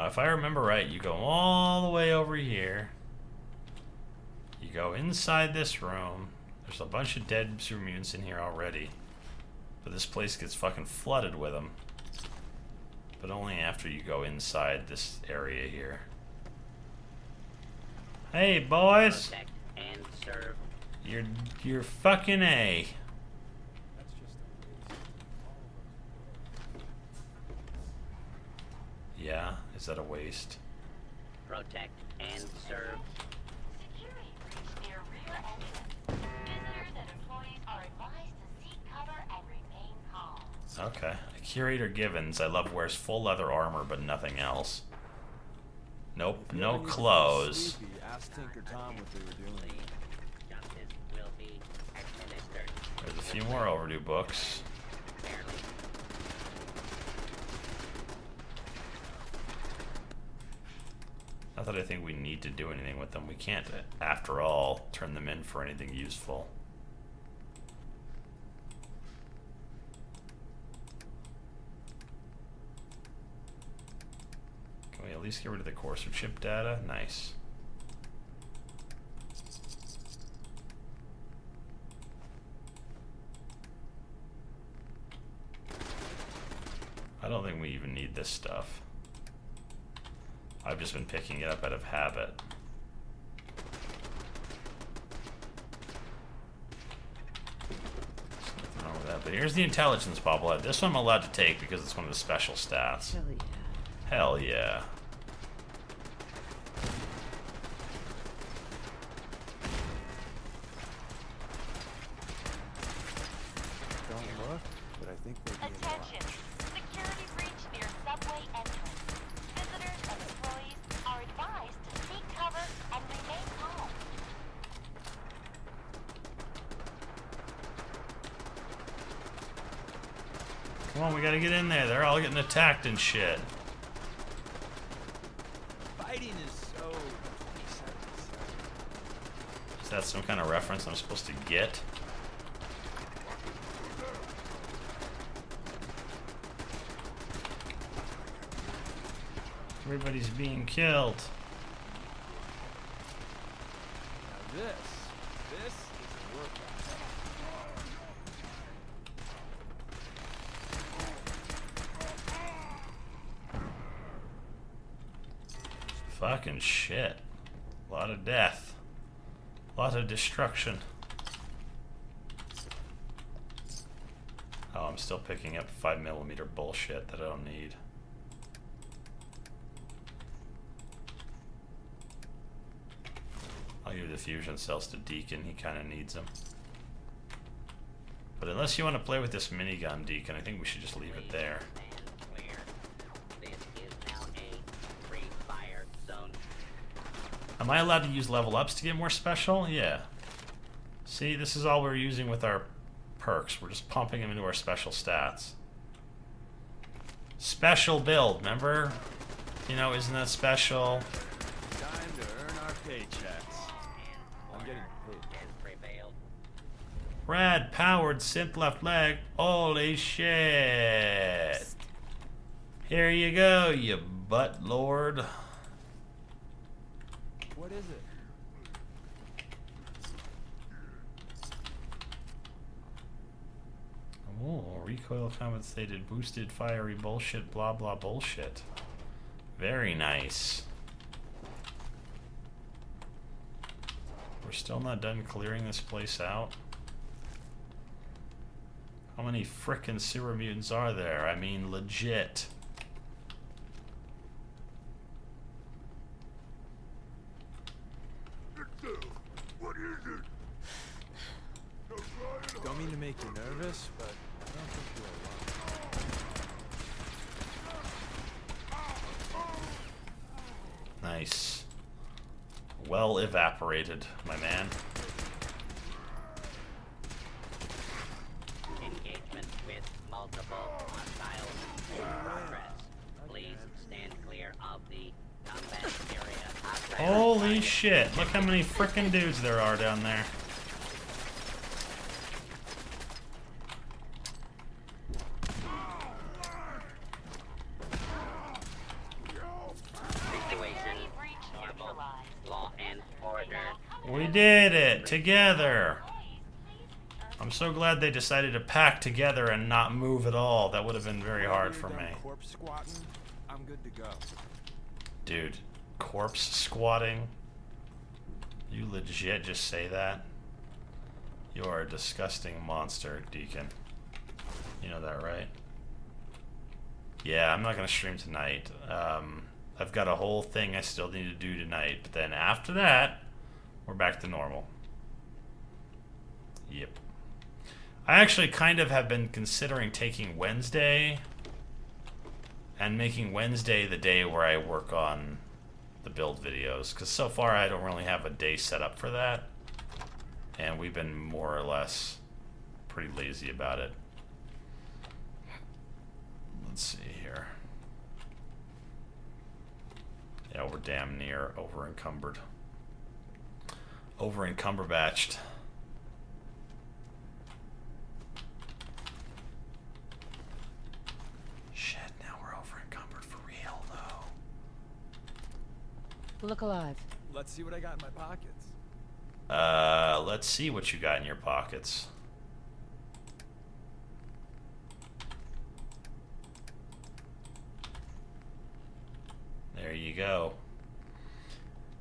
Now, if I remember right, you go all the way over here. You go inside this room. There's a bunch of dead super mutants in here already. But this place gets fucking flooded with them. But only after you go inside this area here. Hey, boys! Protect and serve. You're fucking A. Yeah, is that a waste? Protect and serve. Security breach near rear entrance. Visitors and employees are advised to seek cover and remain calm. Okay. Curator Givens, I love, wears full leather armor but nothing else. Nope, no clothes. Ask Tinker Tom what they were doing. Justice will be administered. There's a few more overdue books. Fairly. Not that I think we need to do anything with them. We can't, after all, turn them in for anything useful. Can we at least get rid of the courser chip data? Nice. I don't think we even need this stuff. I've just been picking it up out of habit. There's nothing wrong with that. But here's the intelligence bobblehead. This one I'm allowed to take because it's one of the special stats. Hell yeah. Hell yeah. Don't look, but I think they're being Attention! Security breach near subway entrance. Visitors and employees are advised to seek cover and remain calm. Come on, we gotta get in there. They're all getting attacked and shit. Fighting is so. Is that some kind of reference I'm supposed to get? Everybody's being killed. Now this is a workout. Fucking shit. A lot of death. A lot of destruction. Oh, I'm still picking up 5mm bullshit that I don't need. I'll give the fusion cells to Deacon, he kinda needs them. But unless you want to play with this minigun, Deacon, I think we should just leave it there. Stand clear. This is now a free fire zone. Am I allowed to use level ups to get more special? Yeah. See, this is all we're using with our perks. We're just pumping them into our special stats. Special build, remember? You know, isn't that special? Time to earn our paychecks. I'm getting paid. Has prevailed. Rad powered synth left leg. Holy shit. Here you go, you butt lord. What is it? Oh, recoil compensated, boosted, fiery bullshit, blah blah bullshit. Very nice. We're still not done clearing this place out. How many frickin' sewer mutants are there? I mean, legit. What is it? Don't mean to make you nervous, but I don't think you're alone. Nice. Well evaporated, my man. Engagement with multiple hostiles in progress. Please stand clear of the combat area. Holy shit, look how many frickin' dudes there are down there. did it together. I'm so glad they decided to pack together and not move at all. That would have been very hard for me. Corpse squatting, I'm good to go. Dude, corpse squatting? You legit just say that? You are a disgusting monster, Deacon. You know that, right? Yeah, I'm not gonna stream tonight. I've got a whole thing I still need to do tonight, but then after that, we're back to normal. Yep. I actually kind of have been considering taking Wednesday and making Wednesday the day where I work on the build videos, because so far I don't really have a day set up for that, and we've been more or less pretty lazy about it. Let's see here. Yeah, we're damn near over encumbered. Over encumberbatched. Shit, now we're over encumbered for real though. Look alive. Let's see what I got in my pockets. Let's see what you got in your pockets. There you go.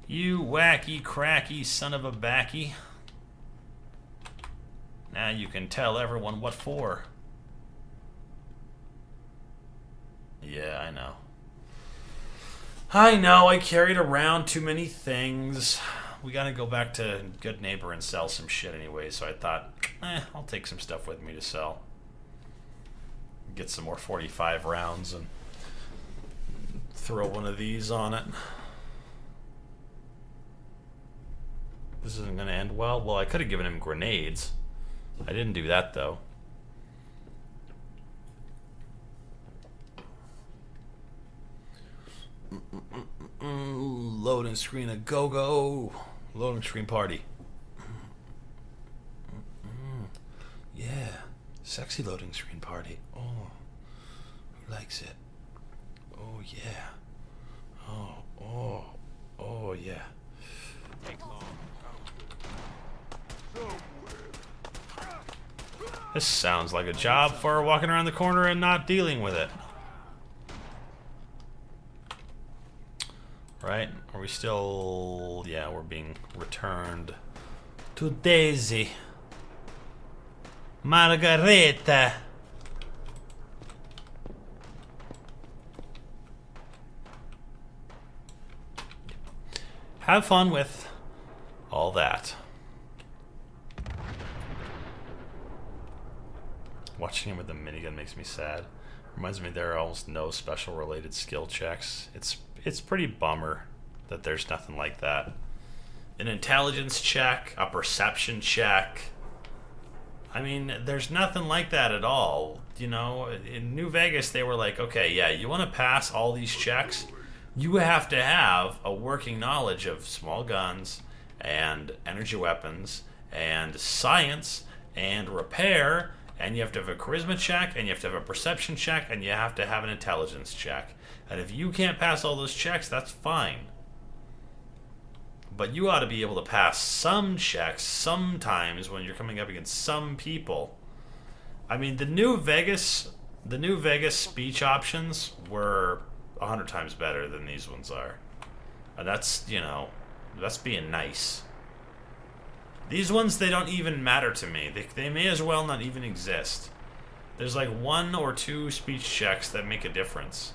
You wacky, cracky son of a backy. Now you can tell everyone what for. Yeah, I know. I know, I carried around too many things. We gotta go back to Good Neighbor and sell some shit anyway, so I thought, I'll take some stuff with me to sell. Get some more 45 rounds and throw one of these on it. This isn't gonna end well. Well, I could have given him grenades. I didn't do that though. Loading screen a go-go. Loading screen party. Yeah. Sexy loading screen party. Oh. Who likes it? Oh yeah. Oh yeah. This sounds like a job for walking around the corner and not dealing with it. Right? Are we still... Yeah, we're being returned to Daisy. Margareta. Have fun with all that. Watching him with the minigun makes me sad. Reminds me there are almost no special related skill checks. It's pretty bummer that there's nothing like that. An intelligence check, a perception check. I mean, there's nothing like that at all. You know, in New Vegas they were like, okay, yeah, you want to pass all these checks? You have to have a working knowledge of small guns and energy weapons and science and repair, and you have to have a charisma check, and you have to have a perception check, and you have to have an intelligence check. And if you can't pass all those checks, that's fine. But you ought to be able to pass some checks sometimes when you're coming up against some people. I mean, the New Vegas speech options were 100 times better than these ones are. And that's, you know, that's being nice. These ones, they don't even matter to me. They may as well not even exist. There's like 1 or 2 speech checks that make a difference.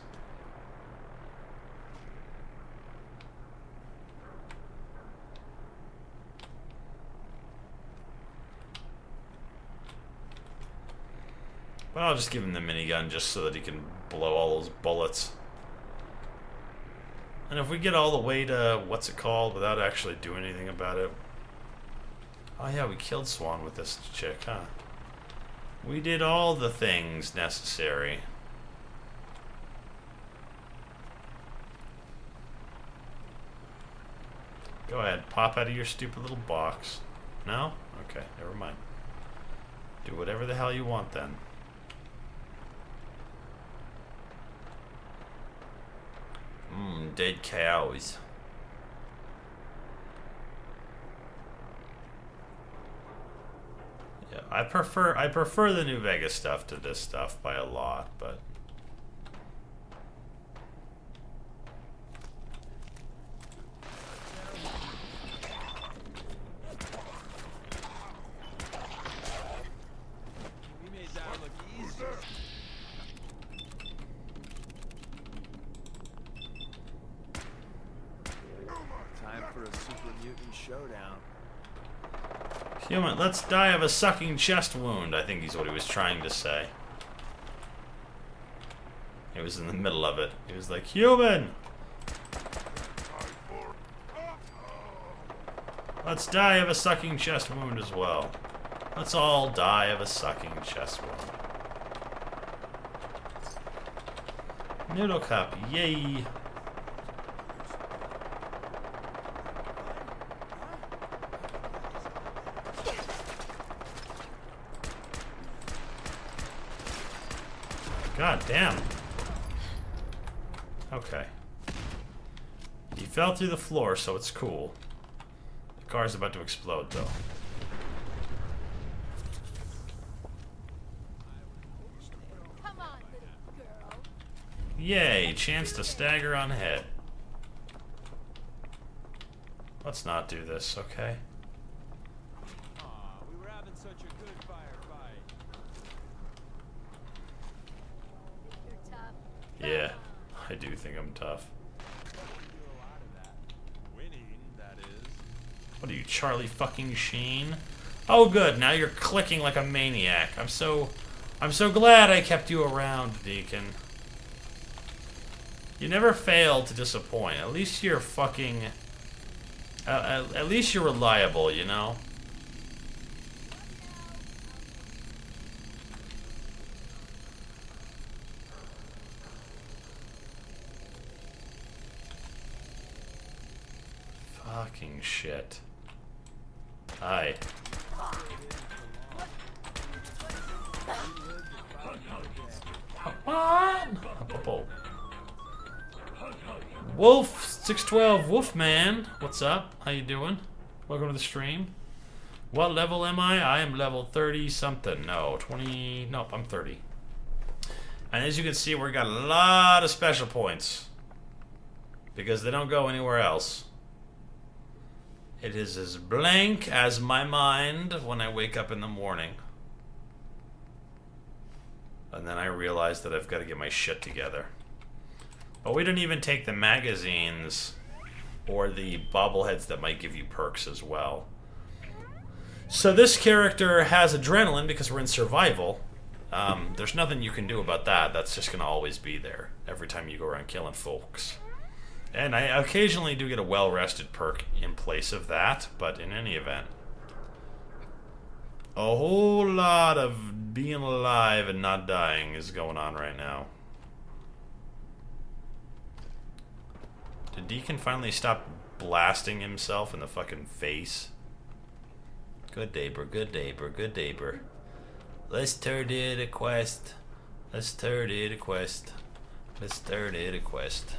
But I'll just give him the minigun just so that he can blow all those bullets. And if we get all the way to, what's it called, without actually doing anything about it. Oh yeah, we killed Swan with this chick, huh? We did all the things necessary. Go ahead, pop out of your stupid little box. No? Okay, never mind. Do whatever the hell you want then. Dead cows. I prefer the New Vegas stuff to this stuff by a lot, but We made that look easy. Time for a super mutant showdown. human, let's die of a sucking chest wound, I think is what he was trying to say. He was in the middle of it. He was like, human! Let's die of a sucking chest wound as well. Let's all die of a sucking chest wound. Noodle cup, yay! God damn. Okay. He fell through the floor, so it's cool. The car's about to explode, though. Come on, little girl. Yay, chance to stagger on head. Let's not do this, okay? Aw, we were having such a good firefight. You're tough. Yeah, I do think I'm tough. Do a lot of that. Winning, that is. What are you, Charlie fucking Sheen? Oh good, now you're clicking like a maniac. I'm so glad I kept you around, Deacon. You never fail to disappoint. At least you're fucking... at least you're reliable, you know? Fucking shit. Hi. Come on! Wolf 612 Wolfman, what's up? How you doing? Welcome to the stream. What level am I? I am level 30 something. No, 20. Nope, I'm 30. And as you can see, we got a lot of special points because they don't go anywhere else. It is as blank as my mind when I wake up in the morning. And then I realize that I've got to get my shit together. But we don't even take the magazines or the bobbleheads that might give you perks as well. So this character has adrenaline because we're in survival. There's nothing you can do about that. That's just going to always be there every time you go around killing folks. And I occasionally do get a well-rested perk in place of that, but in any event, a whole lot of being alive and not dying is going on right now. Did Deacon finally stop blasting himself in the fucking face? Good day, bro. Good day, bro. Good day, bro. Let's turn it a quest. Let's turn it a quest. Let's turn it a quest.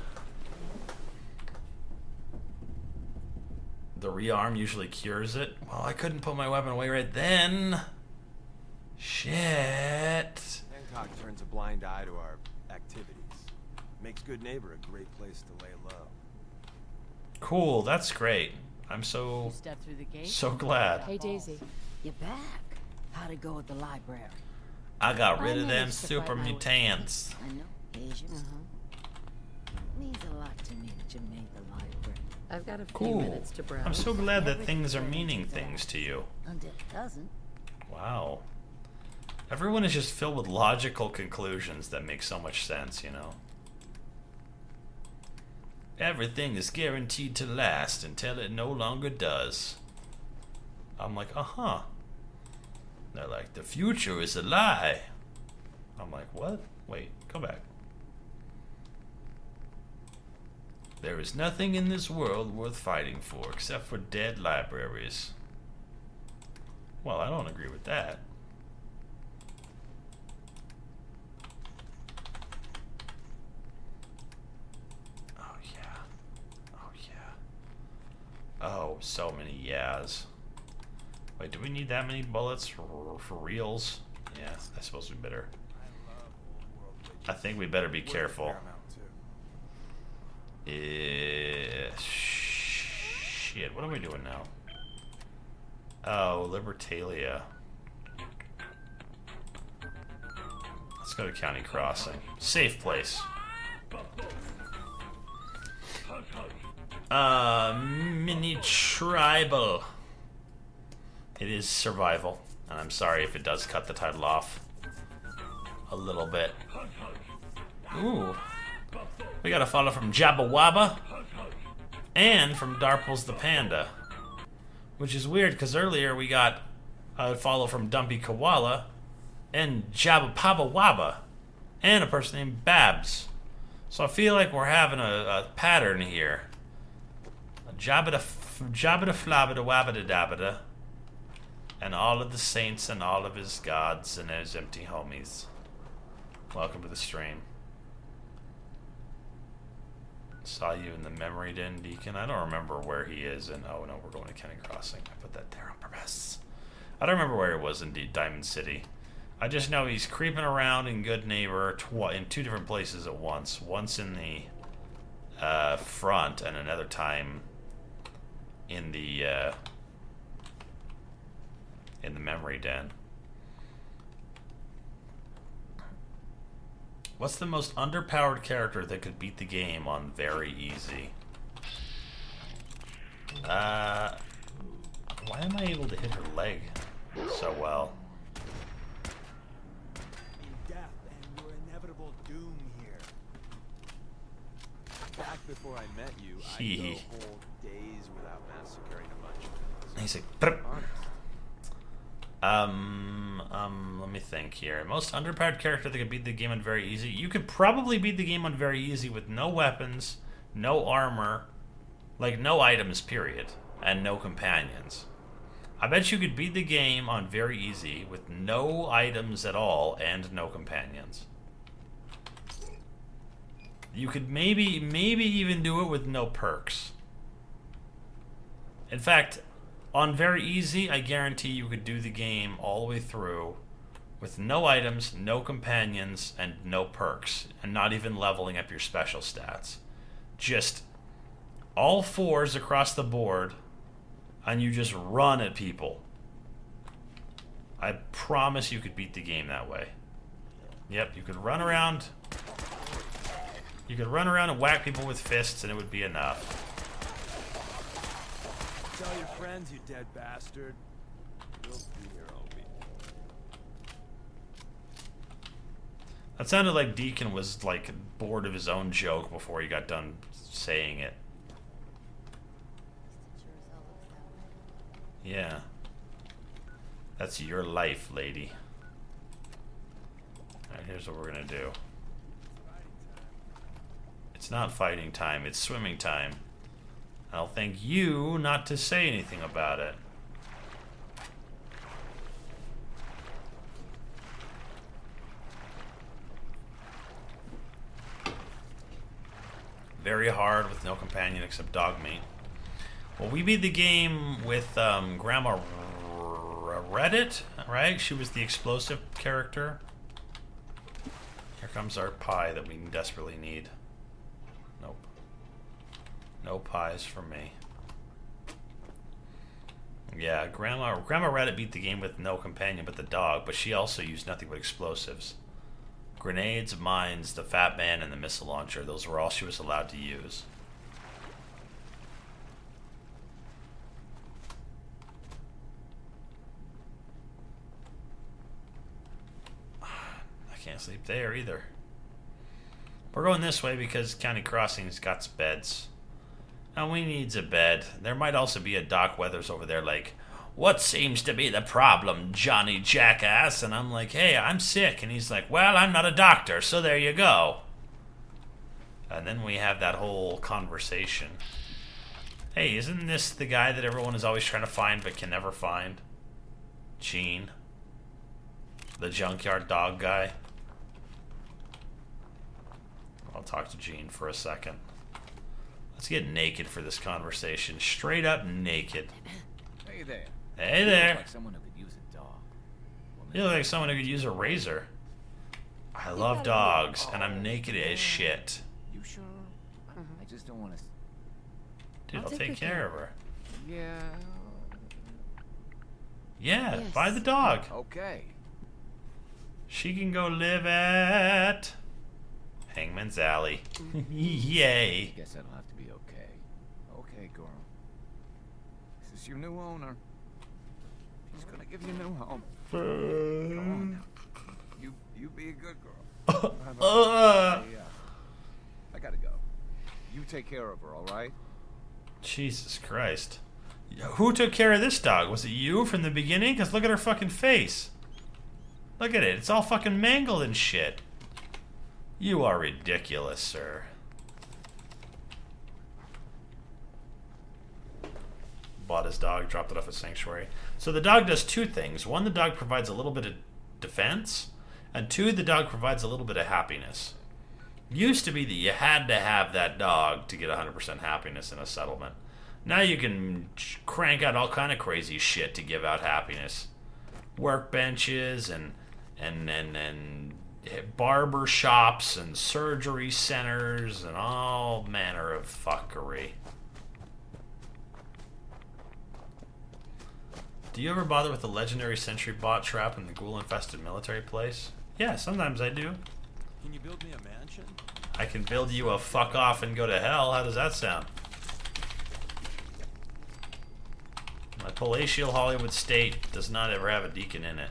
The rearm usually cures it. Well, I couldn't put my weapon away right then. Shit. Hancock turns a blind eye to our activities. Makes Good Neighbor a great place to lay low. Cool, that's great. I'm You so step through the gate. glad. Hey, Daisy. You're back. How'd it go at the library? I got rid I of them managed to super fight my way- mutants. I know, Asian. Means a lot to me that you made the library. I've got a few Cool. minutes to browse. I'm so glad that things are meaning things to you. Until it doesn't. Wow. Everyone is just filled with logical conclusions that make so much sense, you know? Everything is guaranteed to last until it no longer does. I'm like, uh-huh. They're like, the future is a lie. I'm like, what? Wait, go back. There is nothing in this world worth fighting for except for dead libraries. Well, I don't agree with that. Oh, yeah. Oh, yeah. Oh, so many yeahs. Wait, do we need that many bullets for reals? Yeah, I suppose we better. I think we better be careful. Shit, what are we doing now? Oh, Libertalia. Let's go to County Crossing. Safe place. Mini tribal. It is survival, and I'm sorry if it does cut the title off a little bit. Ooh. We got a follow from Jabba Wabba and from Darples the Panda, which is weird because earlier we got a follow from Dumpy Koala and Jabba Paba Wabba and a person named Babs. So I feel like we're having a pattern here. A Jabba da Flabba da Wabba da Dabba da, and all of the saints and all of his gods and his empty homies. Welcome to the stream. Saw you in the memory den, Deacon. I don't remember where he is. And oh no, we're going to County Crossing. I put that there on purpose. I don't remember where it was in Diamond City. I just know he's creeping around in Good Neighbor in two different places at once. Once in the front, and another time in the memory den. What's the most underpowered character that could beat the game on very easy? Why am I able to hit her leg so well? Death and your inevitable doom here. Back before I met you, I'd go whole days without massacring a bunch of them. He's like, let me think here. Most underpowered character that could beat the game on very easy. You could probably beat the game on very easy with no weapons, no armor, like no items, period, and no companions. I bet you could beat the game on very easy with no items at all and no companions. You could maybe even do it with no perks. In fact, on very easy, I guarantee you could do the game all the way through with no items, no companions, and no perks, and not even leveling up your special stats. Just all fours across the board, and you just run at people. I promise you could beat the game that way. Yep, you could run around. You could run around and whack people with fists, and it would be enough. Tell your friends, you dead bastard. You'll be here all week. That sounded like Deacon was like bored of his own joke before he got done saying it. Yeah. That's your life, lady. Alright, here's what we're gonna do. It's not fighting time, it's swimming time. I'll thank you not to say anything about it. Very hard with no companion except dog meat. Well, we beat the game with Grandma Reddit, right? She was the explosive character. Here comes our pie that we desperately need. Nope. No pies for me. Yeah, Grandma Reddit beat the game with no companion but the dog, but she also used nothing but explosives. Grenades, mines, the Fat Man, and the missile launcher. Those were all she was allowed to use. I can't sleep there either. We're going this way because County Crossing's got beds. And we needs a bed. There might also be a Doc Weathers over there like, what seems to be the problem, Johnny Jackass? And I'm like, hey, I'm sick. And he's like, well, I'm not a doctor, so there you go. And then we have that whole conversation. Hey, isn't this the guy that everyone is always trying to find but can never find? Gene. The junkyard dog guy. I'll talk to Gene for a second. Let's get naked for this conversation. Straight up naked. Hey there. Hey You there. look like someone who could use a dog. Well, You look like someone who could use a razor. I love dogs, and I'm naked as shit. You sure? I just don't want to. Dude, I'll take care of her. Yeah. Yeah, Yes. buy the dog. Okay. She can go live at Hangman's Alley. Yay. Guess that'll have to be okay. Okay, girl. This is your new owner. She's gonna give you a new home. Come on now. You be a good girl. I gotta go. You take care of her, all right? Jesus Christ. Who took care of this dog? Was it you from the beginning? Because look at her fucking face. Look at it. It's all fucking mangled and shit. You are ridiculous, sir. Bought his dog, dropped it off at Sanctuary. So the dog does two things. One, the dog provides a little bit of defense. And two, the dog provides a little bit of happiness. Used to be that you had to have that dog to get 100% happiness in a settlement. Now you can crank out all kind of crazy shit to give out happiness. Workbenches and barber shops and surgery centers and all manner of fuckery. Do you ever bother with the legendary sentry bot trap in the ghoul-infested military place? Yeah, sometimes I do. Can you build me a mansion? I can build you a fuck off and go to hell. How does that sound? My palatial Hollywood state does not ever have a deacon in it.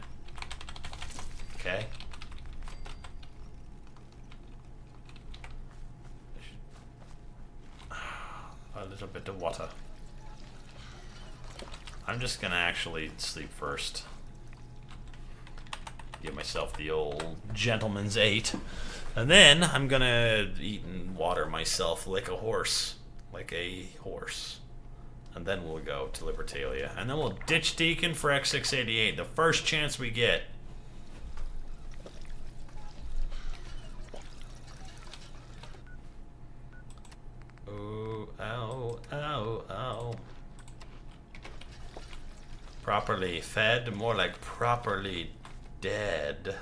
Okay? A little bit of water. I'm just gonna actually sleep first. Give myself the old gentleman's 8. And then I'm gonna eat and water myself like a horse. Like a horse. And then we'll go to Libertalia. And then we'll ditch Deacon for X688. The first chance we get. Oh, ow, ow, ow. Properly fed, more like properly dead.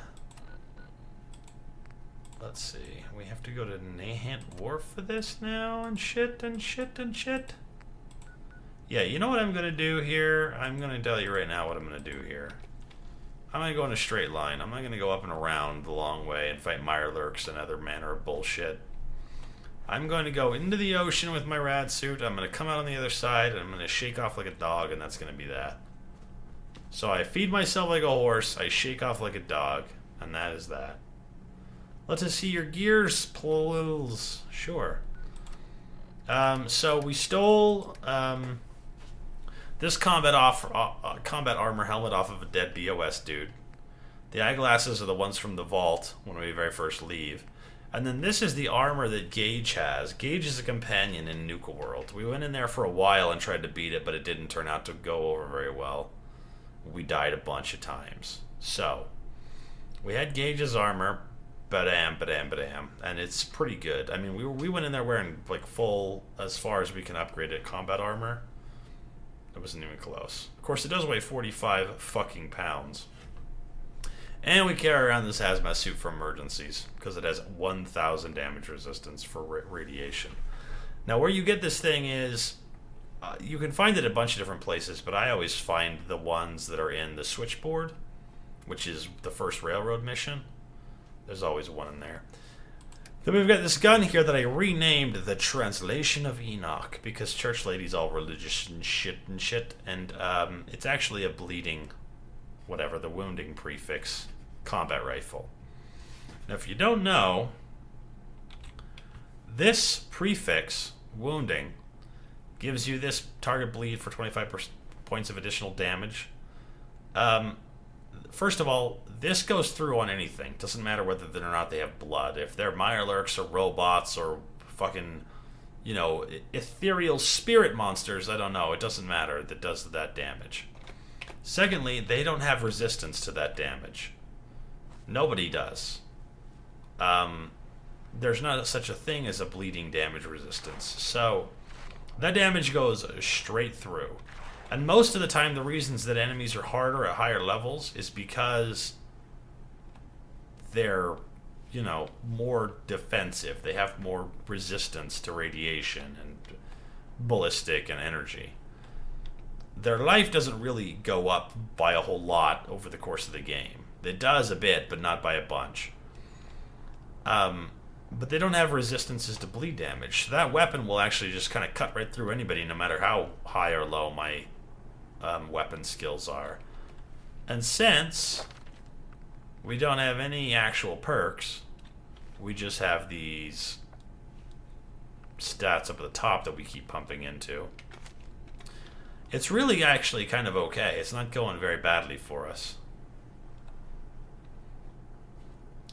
Let's see. We have to go to Nahant Wharf for this now and shit and shit and shit. Yeah, you know what I'm gonna do here? I'm gonna tell you right now what I'm gonna do here. I'm gonna go in a straight line. I'm not gonna go up and around the long way and fight Mirelurks and other manner of bullshit. I'm going to go into the ocean with my rad suit. I'm gonna come out on the other side and I'm gonna shake off like a dog, and that's gonna be that. So I feed myself like a horse, I shake off like a dog, and that is that. Let us see your gears, please. Sure. So we stole this combat armor helmet off of a dead BOS dude. The eyeglasses are the ones from the vault when we very first leave. And then this is the armor that Gage has. Gage is a companion in Nuka World. We went in there for a while and tried to beat it, but it didn't turn out to go over very well. We died a bunch of times. So, we had Gage's armor, badam, and it's pretty good. I mean, we went in there wearing like full, as far as we can upgrade it, combat armor. It wasn't even close. Of course, it does weigh 45 fucking pounds. And we carry around this hazmat suit for emergencies, because it has 1,000 damage resistance for radiation. Now, where you get this thing is, you can find it a bunch of different places, but I always find the ones that are in the switchboard, which is the first railroad mission. There's always one in there. Then we've got this gun here that I renamed the Translation of Enoch, because church lady's all religious and shit, and it's actually a bleeding, whatever, the wounding prefix combat rifle. Now, if you don't know, this prefix, wounding, gives you this target bleed for 25 points of additional damage. First of all, this goes through on anything. Doesn't matter whether or not they have blood. If they're Mirelurks or robots or fucking, you know, ethereal spirit monsters, I don't know. It doesn't matter. That does that damage. Secondly, they don't have resistance to that damage. Nobody does. There's not such a thing as a bleeding damage resistance. So, that damage goes straight through. And most of the time, the reasons that enemies are harder at higher levels is because they're, you know, more defensive. They have more resistance to radiation and ballistic and energy. Their life doesn't really go up by a whole lot over the course of the game. It does a bit, but not by a bunch. But they don't have resistances to bleed damage. So that weapon will actually just kind of cut right through anybody, no matter how high or low my weapon skills are. And since we don't have any actual perks, we just have these stats up at the top that we keep pumping into. It's really actually kind of okay. It's not going very badly for us.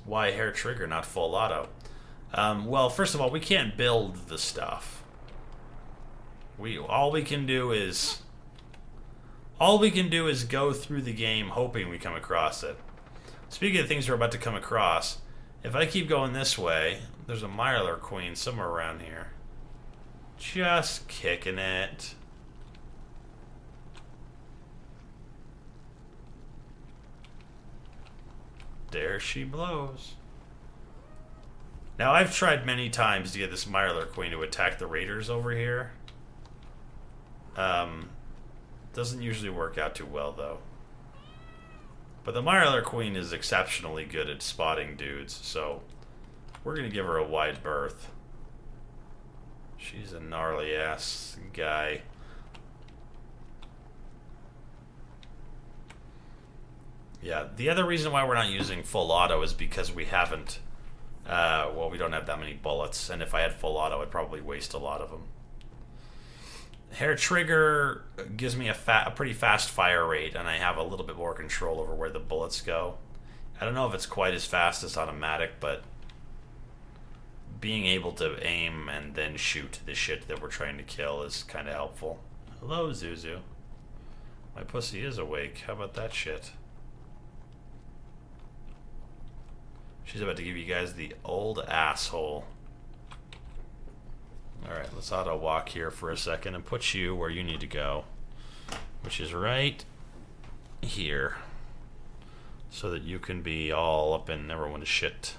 Why hair trigger, not full auto? Well, first of all, we can't build the stuff. All we can do is go through the game hoping we come across it. Speaking of things we're about to come across, if I keep going this way, there's a Mirelurk Queen somewhere around here. Just kicking it. There she blows. Now, I've tried many times to get this Mirelurk Queen to attack the raiders over here. Doesn't usually work out too well, though. But the Mirelurk Queen is exceptionally good at spotting dudes, so we're going to give her a wide berth. She's a gnarly-ass guy. Yeah, the other reason why we're not using full auto is because we haven't, well, we don't have that many bullets, and if I had full auto, I'd probably waste a lot of them. Hair trigger gives me a pretty fast fire rate, and I have a little bit more control over where the bullets go. I don't know if it's quite as fast as automatic, but being able to aim and then shoot the shit that we're trying to kill is kind of helpful. Hello, Zuzu. My pussy is awake. How about that shit? She's about to give you guys the old asshole. Alright, let's auto walk here for a second and put you where you need to go, which is right here, so that you can be all up in everyone's shit.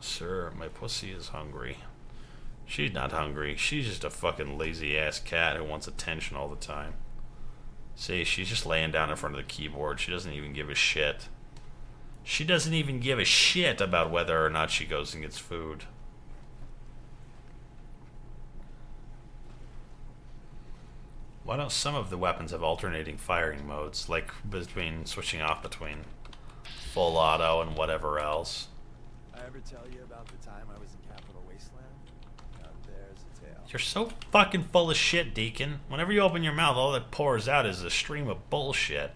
Sir, my pussy is hungry. She's not hungry. She's just a fucking lazy ass cat who wants attention all the time. See, she's just laying down in front of the keyboard. She doesn't even give a shit. She doesn't even give a shit about whether or not she goes and gets food. Why don't some of the weapons have alternating firing modes, like switching off between full auto and whatever else? I ever tell you about the time I was in Capital Wasteland? Now there's a tale. You're so fucking full of shit, Deacon. Whenever you open your mouth, all that pours out is a stream of bullshit.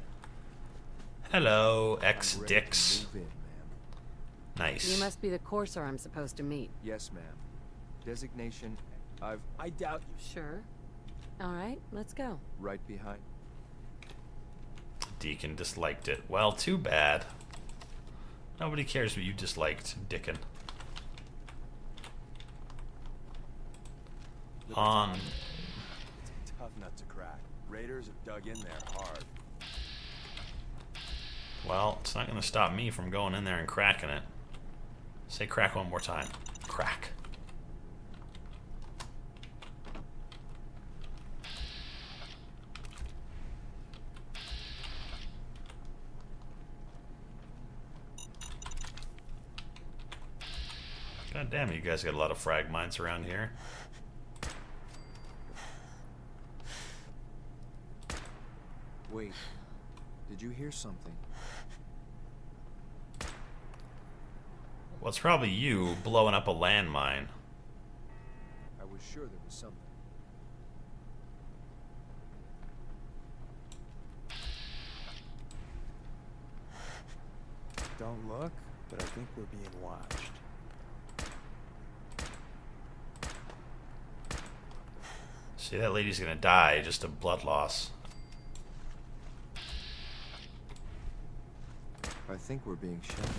Hello, ex-dicks. Nice. You must be the courser I'm supposed to meet. Yes, ma'am. Designation, I doubt you. Sure. All right, let's go. Right behind. Deacon disliked it. Well, too bad. Nobody cares what you disliked, Dickin. On. It's a tough nut to crack. Raiders have dug in there hard. Well, it's not going to stop me from going in there and cracking it. Say crack one more time. Crack. God damn, you guys got a lot of frag mines around here. Wait, did you hear something? Well, it's probably you blowing up a landmine. I was sure there was something. Don't look, but I think we're being watched. See, that lady's gonna die just of blood loss. I think we're being shot.